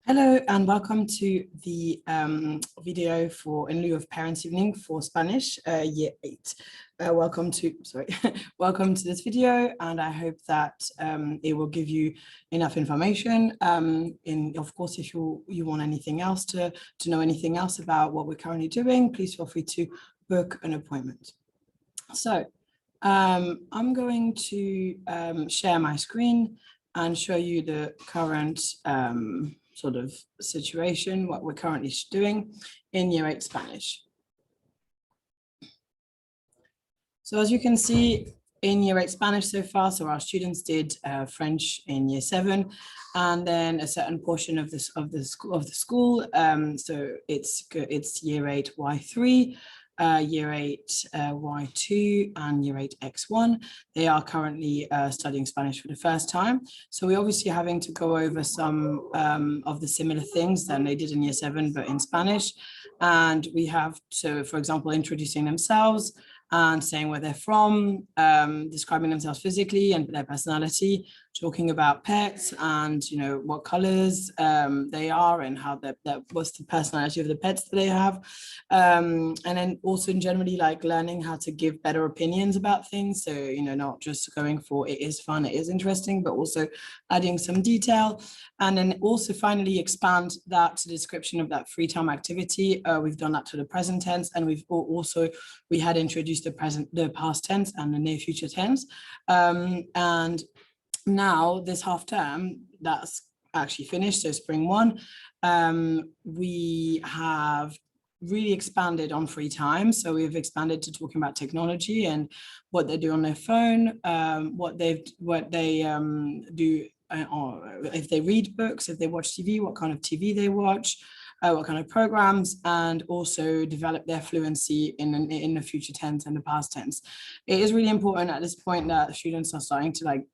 Hello and welcome to the video for In Lieu of Parents Evening for Spanish Year 8. Welcome to this video, and I hope that it will give you enough information. Of course, if you want anything else to know anything else about what we're currently doing, please feel free to book an appointment. So I'm going to share my screen and show you the current sort of situation, what we're currently doing in Year 8 Spanish. So as you can see in Year 8 Spanish so far, so our students did French in Year 7, and then a certain portion of the school. So it's Year 8 Y3. Year 8 Y2 and Year 8 X1. They are currently studying Spanish for the first time. So we're obviously having to go over some of the similar things than they did in Year 7, but in Spanish. And we have to, for example, introducing themselves and saying where they're from, describing themselves physically and their personality, talking about pets and, you know, what colors they are and how what's the personality of the pets that they have. And then also generally like learning how to give better opinions about things. So, you know, not just going for it is fun, it is interesting, but also adding some detail. And then also finally expand that to the description of that free time activity. We've done that to the present tense, and we had introduced the past tense and the near future tense. And now this half term, that's actually finished, so spring 1, we have really expanded on free time. So we've expanded to talking about technology and what they do on their phone, what they do, or if they read books, if they watch TV, what kind of TV they watch, what kind of programs, and also develop their fluency in the future tense and the past tense. It is really important at this point that students are starting to like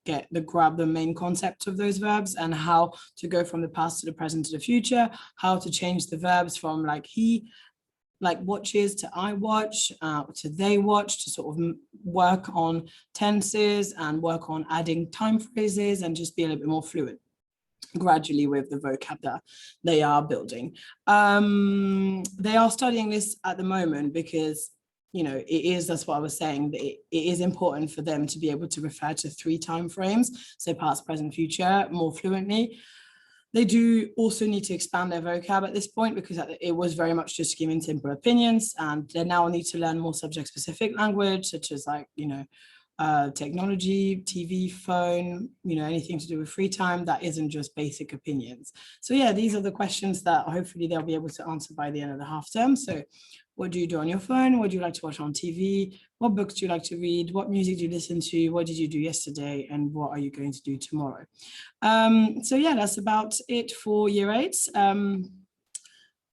grab the main concept of those verbs and how to go from the past to the present to the future, how to change the verbs from like he watches to I watch, to they watch, to sort of work on tenses and work on adding time phrases and just be a little bit more fluent gradually with the vocab that they are building. They are studying this at the moment because, you know, that's what I was saying, it is important for them to be able to refer to 3 time frames, so past, present, future, more fluently. They do also need to expand their vocab at this point because it was very much just giving simple opinions, and they now need to learn more subject-specific language, such as like, you know, technology, TV, phone, you know, anything to do with free time that isn't just basic opinions. So yeah, these are the questions that hopefully they'll be able to answer by the end of the half term. So what do you do on your phone? What do you like to watch on TV? What books do you like to read? What music do you listen to? What did you do yesterday? And what are you going to do tomorrow? So yeah, that's about it for Year 8.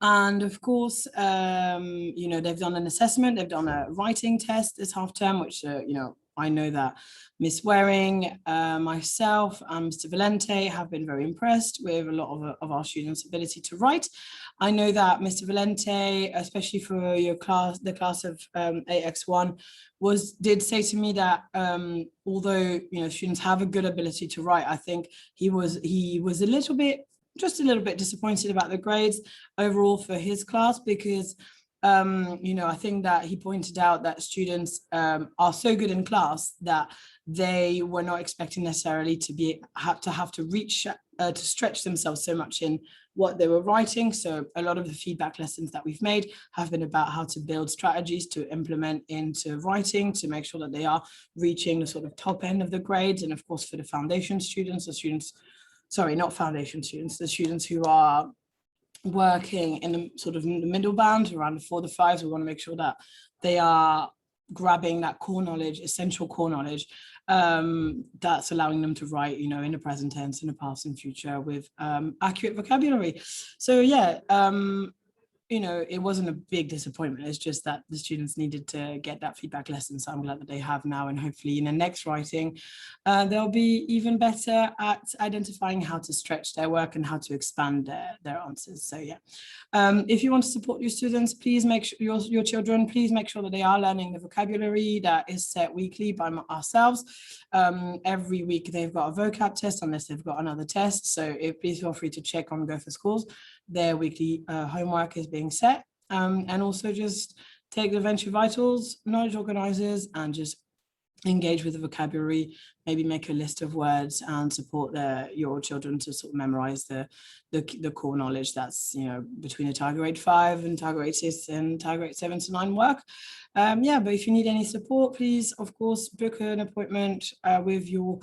And of course, you know, they've done an assessment, they've done a writing test this half term, which, you know, I know that Miss Waring, myself and Mr. Valente have been very impressed with a lot of our students' ability to write. I know that Mr. Valente, especially for your class, the class of 8x1, did say to me that although, you know, students have a good ability to write, I think he was just a little bit disappointed about the grades overall for his class because you know, I think that he pointed out that students are so good in class that they were not expecting necessarily to have to reach to stretch themselves so much in what they were writing. So a lot of the feedback lessons that we've made have been about how to build strategies to implement into writing to make sure that they are reaching the sort of top end of the grades. And of course, for the foundation students, the students who are working in the sort of the middle band around the 4 to 5s, we want to make sure that they are grabbing that core knowledge, essential core knowledge, that's allowing them to write, you know, in the present tense, in the past and future with accurate vocabulary. So yeah, you know, it wasn't a big disappointment. It's just that the students needed to get that feedback lesson. So I'm glad that they have now, and hopefully in the next writing, they'll be even better at identifying how to stretch their work and how to expand their answers. So yeah, if you want to support your students, please make sure your children, please make sure that they are learning the vocabulary that is set weekly by ourselves. Every week they've got a vocab test unless they've got another test. So please feel free to check on Go for Schools. Their weekly homework is being set, and also just take the Venture Vitals, knowledge organizers, and just engage with the vocabulary, maybe make a list of words and support your children to sort of memorize the core knowledge that's, you know, between a Tiger Grade 5 and Tiger Grade 6 and Tiger Grade 7 to 9 work. Yeah, but if you need any support, please, of course, book an appointment with your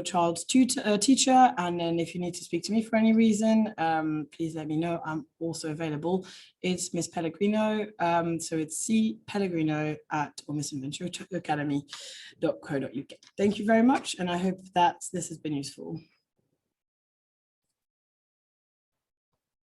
child's teacher. And then if you need to speak to me for any reason, please let me know. I'm also available. It's Miss Pellegrino. So it's cpellegrino@misadventureacademy.co.uk. Thank you very much. And I hope that this has been useful.